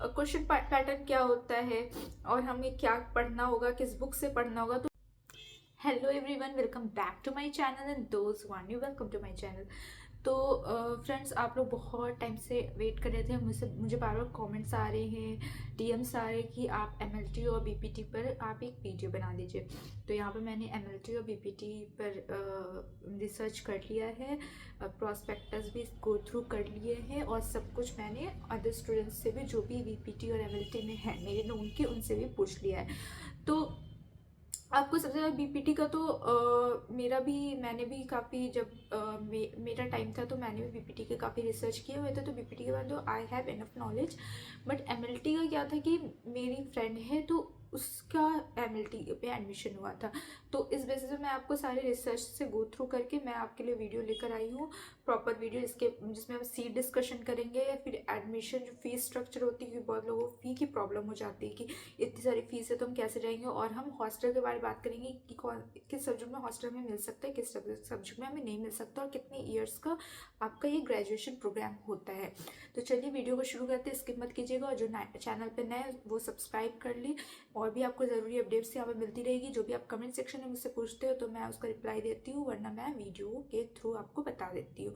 Question pattern क्या होता है और हमें क्या पढ़ना होगा, किस बुक से पढ़ना होगा। तो hello everyone, welcome back to my channel and those one new, welcome to my channel. तो फ्रेंड्स, आप लोग बहुत टाइम से वेट कर रहे थे, मुझे बार बार कमेंट्स आ रहे हैं, डीएम्स आ रहे हैं कि आप एमएलटी और बीपीटी पर आप एक वीडियो बना दीजिए। तो यहाँ पर मैंने एमएलटी और बीपीटी पर रिसर्च कर लिया है, प्रॉस्पेक्टस भी गो थ्रू कर लिए हैं और सब कुछ मैंने अदर स्टूडेंट्स से भी जो भी बीपीटी और एमएलटी में है मेरे नोन के, उनसे भी पूछ लिया है। तो आपको सबसे ज़्यादा बीपीटी का तो मैंने भी काफ़ी, जब मेरा टाइम था तो मैंने भी बीपीटी के काफ़ी रिसर्च किए हुए थे। तो बीपीटी के बाद तो I have enough knowledge. But MLT का क्या था कि मेरी फ्रेंड है तो उसका एमएलटी पे एडमिशन हुआ था, तो इस वजह से मैं आपको सारे रिसर्च से गो थ्रू करके मैं आपके लिए वीडियो लेकर आई हूँ, प्रॉपर वीडियो जिसमें हम सीट डिस्कशन करेंगे या फिर एडमिशन जो फीस स्ट्रक्चर होती है। बहुत लोगों को फ़ी की प्रॉब्लम हो जाती है कि इतनी सारी फीस है तो हम कैसे जाएंगे, और हम हॉस्टल के बारे में बात करेंगे कि किस सब्जेक्ट में हॉस्टल में मिल सकता है, किस सब्जेक्ट में हमें नहीं मिल सकता, और कितने ईयर्स का आपका ये ग्रेजुएशन प्रोग्राम होता है। तो चलिए वीडियो को शुरू करते हैं, स्किप मत कीजिएगा, और जो चैनल पर नए वो सब्सक्राइब कर ली। और भी आपको ज़रूरी अपडेट्स यहाँ पर मिलती रहेगी। जो भी आप कमेंट सेक्शन में मुझसे पूछते हो तो मैं उसका रिप्लाई देती हूँ, वरना मैं वीडियो के थ्रू आपको बता देती हूँ।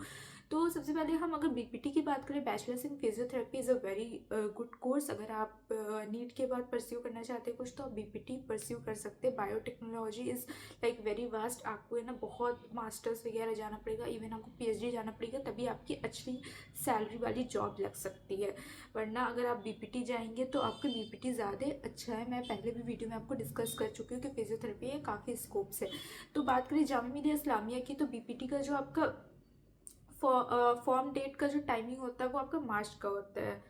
तो सबसे पहले हम अगर बीपीटी की बात करें, bachelors in physiotherapy is a very good course. अगर आप नीट के बाद परस्यू करना चाहते हैं कुछ, तो आप बीपीटी परस्यू कर सकते हैं। Biotechnology is like very vast. आपको है ना बहुत मास्टर्स वगैरह जाना पड़ेगा, इवन आपको पीएचडी जाना पड़ेगा, तभी आपकी अच्छी सैलरी वाली जॉब लग सकती है। वरना अगर आप बीपीटी जाएंगे तो आपका बीपीटी ज़्यादा अच्छा है। मैं पहले भी वीडियो में आपको डिस्कस कर चुकी हूँ कि फिजियोथेरेपी है काफ़ी स्कोप्स है। तो बात करें जामिया मिलिया इस्लामिया की, तो बीपीटी का जो आपका फॉर्म डेट का जो टाइमिंग होता है वो आपका मार्च का होता है।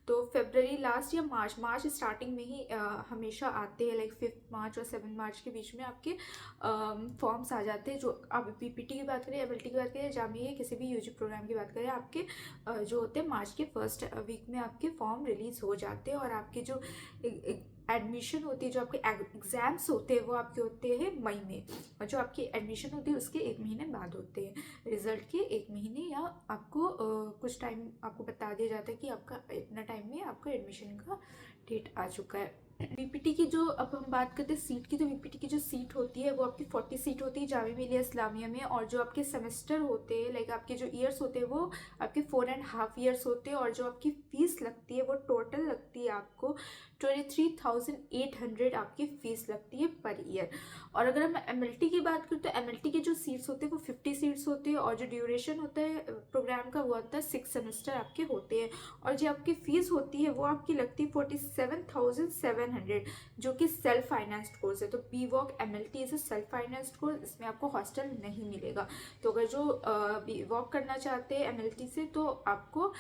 तो फरवरी लास्ट या मार्च स्टार्टिंग में ही हमेशा आते हैं, लाइक 5 मार्च और 7 मार्च के बीच में आपके फॉर्म्स आ जाते हैं। जो आप पीपीटी की बात करें, एमएलटी की बात करें, जामिया किसी भी यूजी प्रोग्राम की बात करें, आपके जो होते हैं मार्च के फर्स्ट वीक में आपके फॉर्म रिलीज हो जाते हैं। और आपके जो एडमिशन होती है, जो आपके एग्जाम्स होते हैं वो आपके होते हैं मई में, और जो आपकी एडमिशन होती है उसके 1 महीने बाद होते हैं, रिजल्ट के 1 महीने, या आपको कुछ टाइम आपको बता दिया जाता है कि आपका इतना टाइम में आपका एडमिशन का डेट आ चुका है। बीपीटी की जो, अब हम बात करते हैं सीट की, तो बीपीटी की जो सीट होती है वो आपकी 40 सीट होती है जामिया मिलिया इस्लामिया में। और जो आपके सेमेस्टर होते हैं, लाइक आपके जो ईयर्स होते हैं वो आपके 4.5 ईयर्स होते हैं। और जो आपकी फीस लगती है वो टोटल लगती है आपको 23,800 आपकी फ़ीस लगती है पर ईयर। और अगर हम एमएलटी की बात करें तो एमएलटी के जो सीट्स होते हैं वो 50 सीट्स होती है, और जो ड्यूरेशन होता है प्रोग्राम का वो होता है 6 सेमेस्टर आपके होते हैं। और जो आपकी फ़ीस होती है वो आपकी लगती है 47,700, जो कि सेल्फ फाइनेंस्ड कोर्स है। तो B Voc MLT is a self financed course, इसमें आपको हॉस्टल नहीं मिलेगा। तो अगर जो बी वॉक करना चाहते हैं एमएलटी से तो आपको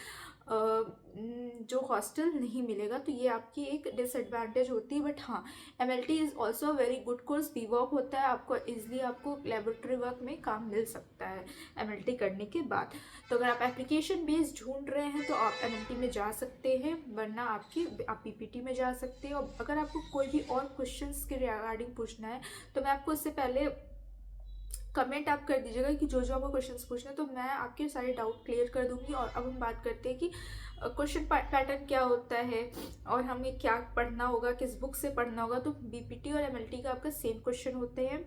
जो हॉस्टल नहीं मिलेगा, तो ये आपकी एक डिसएडवांटेज होती है। बट हाँ, MLT is also very good course. B Voc होता है, आपको ईजिली आपको लेबोरेटरी वर्क में काम मिल सकता है एमएलटी करने के बाद। तो अगर आप एप्लीकेशन बेस्ड ढूंढ रहे हैं तो आप एमएलटी में जा सकते हैं, वरना आप पीपीटी में जा सकते हैं। और अगर आपको कोई भी और क्वेश्चंस के रिगार्डिंग पूछना है तो मैं आपको उससे पहले कमेंट आप कर दीजिएगा कि जो जो आपको क्वेश्चंस पूछना है, तो मैं आपके सारे डाउट क्लियर कर दूंगी। और अब हम बात करते हैं कि क्वेश्चन पैटर्न क्या होता है और हमें क्या पढ़ना होगा, किस बुक से पढ़ना होगा। तो बीपीटी और एमएलटी का आपका सेम क्वेश्चन होते हैं।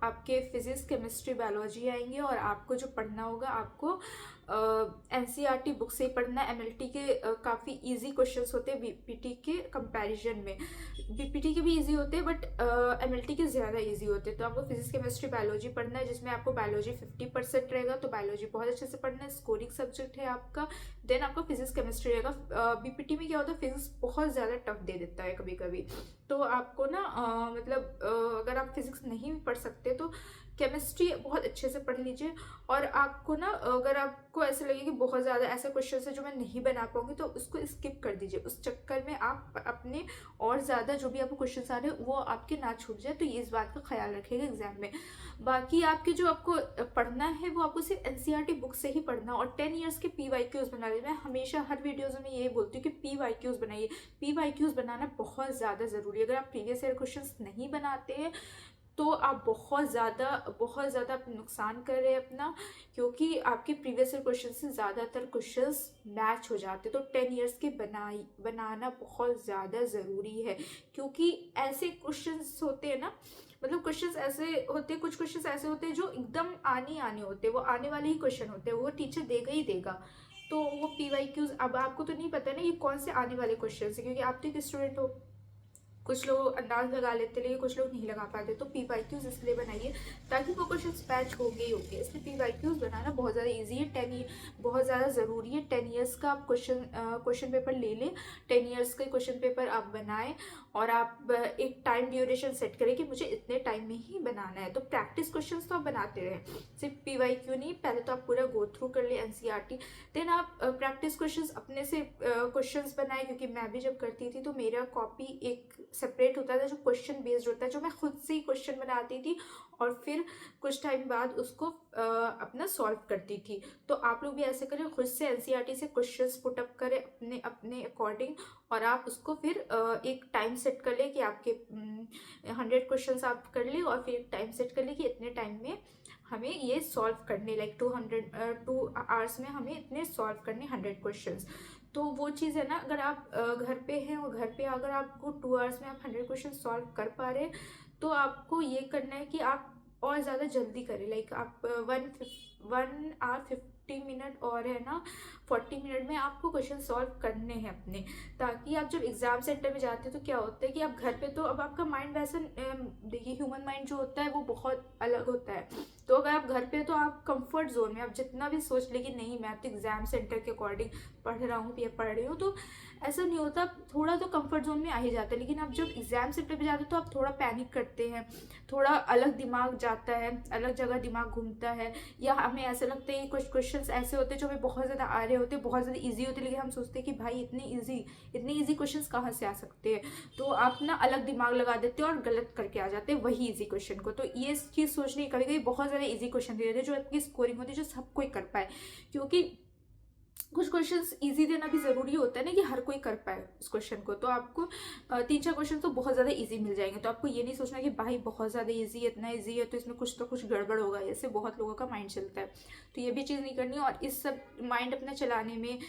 आपके फिजिक्स, केमिस्ट्री, बायोलॉजी आएंगे, और आपको जो पढ़ना होगा आपको एनसीईआरटी बुक से ही पढ़ना है। एमएलटी के काफ़ी इजी क्वेश्चंस होते हैं बीपीटी के कंपैरिजन में। बीपीटी के भी इजी होते हैं बट एमएलटी के ज़्यादा इजी होते हैं। तो आपको फिजिक्स, केमिस्ट्री, बायोलॉजी पढ़ना है, जिसमें आपको बायोलॉजी 50% रहेगा, तो बायोलॉजी बहुत अच्छे से पढ़ना है, स्कोरिंग सब्जेक्ट है आपका। देन आपका फिजिक्स, केमिस्ट्री रहेगा। बीपीटी में क्या होता है, फिजिक्स बहुत ज़्यादा टफ दे देता है कभी कभी, तो आपको ना अगर आप फिजिक्स नहीं भी पढ़ सकते तो केमिस्ट्री बहुत अच्छे से पढ़ लीजिए। और आपको ना अगर आपको ऐसा लगे कि बहुत ज़्यादा ऐसे क्वेश्चन है जो मैं नहीं बना पाऊंगी, तो उसको स्किप कर दीजिए। उस चक्कर में आप अपने और ज़्यादा जो भी आपको क्वेश्चन आ रहे हैं वो आपके ना छूट जाए, तो ये इस बात का ख्याल रखिएगा एग्जाम में। बाकी आपके जो आपको पढ़ना है वो आपको सिर्फ एनसीईआरटी बुक से ही पढ़ना, और 10 ईयर्स के पीवाईक्यूज बना लीजिए। मैं हमेशा हर वीडियोज़ में यही बोलती हूँ कि पीवाईक्यूज बनाइए। पीवाईक्यूज बनाना बहुत ज़्यादा ज़रूरी है। अगर आप प्रीवियस ईयर क्वेश्चंस नहीं बनाते हैं तो आप बहुत ज़्यादा नुकसान कर रहे हैं अपना, क्योंकि आपके प्रीवियस ईयर क्वेश्चन से ज़्यादातर क्वेश्चंस मैच हो जाते। तो 10 इयर्स के बनाना बहुत ज़्यादा ज़रूरी है, क्योंकि ऐसे क्वेश्चंस होते हैं ना, मतलब क्वेश्चंस ऐसे होते हैं, कुछ क्वेश्चंस ऐसे होते हैं जो एकदम आने होते हैं, वो आने वाले ही क्वेश्चन होते हैं, वो टीचर देगा ही देगा। तो वो PYQs, अब आपको तो नहीं पता ना ये कौन से आने वाले क्वेश्चन है, क्योंकि आप तो एक स्टूडेंट हो, कुछ लोग अंदाज लगा लेते लेकिन कुछ लोग नहीं लगा पाते। तो PYQs इसलिए बनाइए ताकि वो क्वेश्चन मैच होंगे ही होंगे, इसलिए PYQs बनाना बहुत ज़्यादा ईजी है। बहुत ज़्यादा ज़रूरी है। 10 इयर्स का आप क्वेश्चन पेपर ले लें, 10 इयर्स का क्वेश्चन पेपर आप बनाएं, और आप एक टाइम ड्यूरेशन सेट करें कि मुझे इतने टाइम में ही बनाना है। तो प्रैक्टिस क्वेश्चन तो आप बनाते रहें, सिर्फ PYQ नहीं, पहले तो आप पूरा गो थ्रू कर ले NCERT, देन आप प्रैक्टिस क्वेश्चंस अपने से क्वेश्चंस बनाए, क्योंकि मैं भी जब करती थी तो मेरा कॉपी एक सेपरेट होता था जो क्वेश्चन बेस्ड होता है, जो मैं खुद से ही क्वेश्चन बनाती थी और फिर कुछ टाइम बाद उसको अपना सॉल्व करती थी। तो आप लोग भी ऐसे करें, खुद से NCERT से क्वेश्चंस पुट अप करें अपने अपने अकॉर्डिंग, और आप उसको फिर एक टाइम सेट कर ले कि आपके 100 क्वेश्चंस आप कर ले, और फिर एक टाइम सेट कर ले कि इतने टाइम में हमें ये सॉल्व करने, लाइक 2 आवर्स में हमें इतने सॉल्व करने 100 क्वेश्चंस। तो वो चीज़ है ना, अगर आप घर पे हैं और घर पे अगर आपको 2 आवर्स में आप 100 क्वेश्चन सॉल्व कर पा रहे हैं, तो आपको ये करना है कि आप और ज़्यादा जल्दी करें, लाइक आप 1 आवर 50 मिनट और है ना 40 मिनट में आपको क्वेश्चन सॉल्व करने हैं अपने, ताकि आप जब एग्जाम सेंटर में जाते हैं तो क्या होता है कि आप घर पे तो अब आपका माइंड वैसा, देखिए ह्यूमन माइंड जो होता है वो बहुत अलग होता है। तो अगर आप घर पे तो आप कंफर्ट जोन में आप जितना भी सोच ले कि नहीं मैं तो एग्जाम सेंटर के अकॉर्डिंग पढ़ रहा हूँ या पढ़ रही हूँ, तो ऐसा नहीं होता, थोड़ा तो कंफर्ट जोन में आ ही जाता है। लेकिन आप जब एग्जाम सेंटर पे जाते हो तो आप थोड़ा पैनिक करते हैं, थोड़ा अलग दिमाग जाता है, अलग जगह दिमाग घूमता है, या हमें ऐसा लगता है कि कुछ क्वेश्चंस ऐसे होते हैं जो हमें बहुत ज़्यादा आ रहे होते हैं, बहुत ज़्यादा ईजी होते हैं, लेकिन हम सोचते हैं कि भाई इतने ईजी क्वेश्चंस कहाँ से आ सकते हैं। तो आप ना अलग दिमाग लगा देते हो और गलत करके आ जाते हैं वही ईजी क्वेश्चन को। तो ये चीज़ सोचनी, कभी कभी बहुत ज़्यादा ईजी क्वेश्चन दे देते हैं जो आपकी स्कोरिंग होती है, जो सब कोई कर पाए, क्योंकि कुछ क्वेश्चंस इजी देना भी ज़रूरी होता है ना कि हर कोई कर पाए उस क्वेश्चन को। तो आपको 3-4 क्वेश्चन तो बहुत ज़्यादा इजी मिल जाएंगे, तो आपको ये नहीं सोचना कि भाई बहुत ज़्यादा इजी है, इतना इजी है तो इसमें कुछ तो कुछ गड़बड़ होगा, ऐसे बहुत लोगों का माइंड चलता है। तो ये भी चीज़ नहीं करनी। और इस सब माइंड अपना चलाने में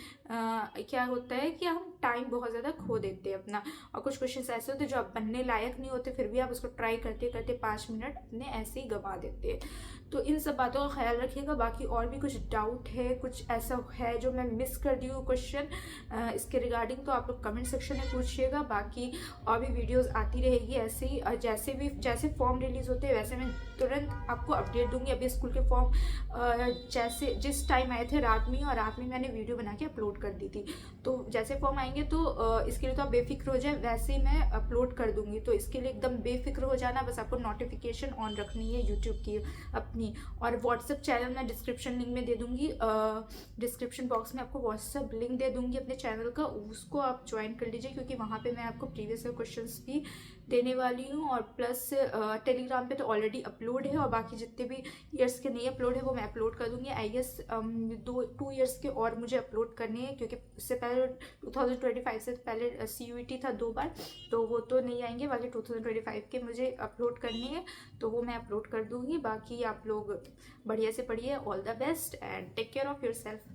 क्या होता है कि हम टाइम बहुत ज़्यादा खो देते हैं अपना, और कुछ क्वेश्चन ऐसे होते हैं जो आप बनने लायक नहीं होते, फिर भी आप उसको ट्राई करते करते 5 मिनट अपने ऐसे ही गंवा देते हैं। तो इन सब बातों का ख्याल रखिएगा। बाकी और भी कुछ डाउट है, कुछ ऐसा है जो मैं मिस कर दी हूँ क्वेश्चन इसके रिगार्डिंग, तो आप लोग कमेंट सेक्शन में पूछिएगा। बाकी और भी वीडियोस आती रहेगी ऐसे ही, जैसे फॉर्म रिलीज़ होते हैं वैसे मैं तुरंत आपको अपडेट दूंगी। अभी स्कूल के फॉर्म जैसे जिस टाइम आए थे रात में, और रात में मैंने वीडियो बना के अपलोड कर दी थी, तो जैसे फॉर्म आएंगे तो इसके लिए तो आप बेफिक्र हो जाए, वैसे ही मैं अपलोड कर दूंगी। तो इसके लिए एकदम बेफिक्र हो जाना, बस आपको नोटिफिकेशन ऑन रखनी है यूट्यूब की अपनी। और व्हाट्सएप चैनल मैं डिस्क्रिप्शन लिंक में दे दूंगी, डिस्क्रिप्शन बॉक्स में आपको व्हाट्सएप लिंक दे दूंगी अपने चैनल का, उसको आप ज्वाइन कर लीजिए, क्योंकि वहाँ पे मैं आपको प्रीवियस क्वेश्चंस भी देने वाली हूँ। और प्लस टेलीग्राम पे तो ऑलरेडी अपलोड है, और बाकी जितने भी ईयर्स के नहीं अपलोड है वो मैं अपलोड कर दूंगी। आई गेस 2 ईयर्स के और मुझे अपलोड करने हैं, क्योंकि उससे पहले 2025 से पहले CUET था 2 बार, तो वो तो नहीं आएंगे। बाकी 2025 के मुझे अपलोड करने हैं, तो वो मैं अपलोड कर दूंगी। बाकी आप लोग बढ़िया से पढ़िए। All the best and take care of your self.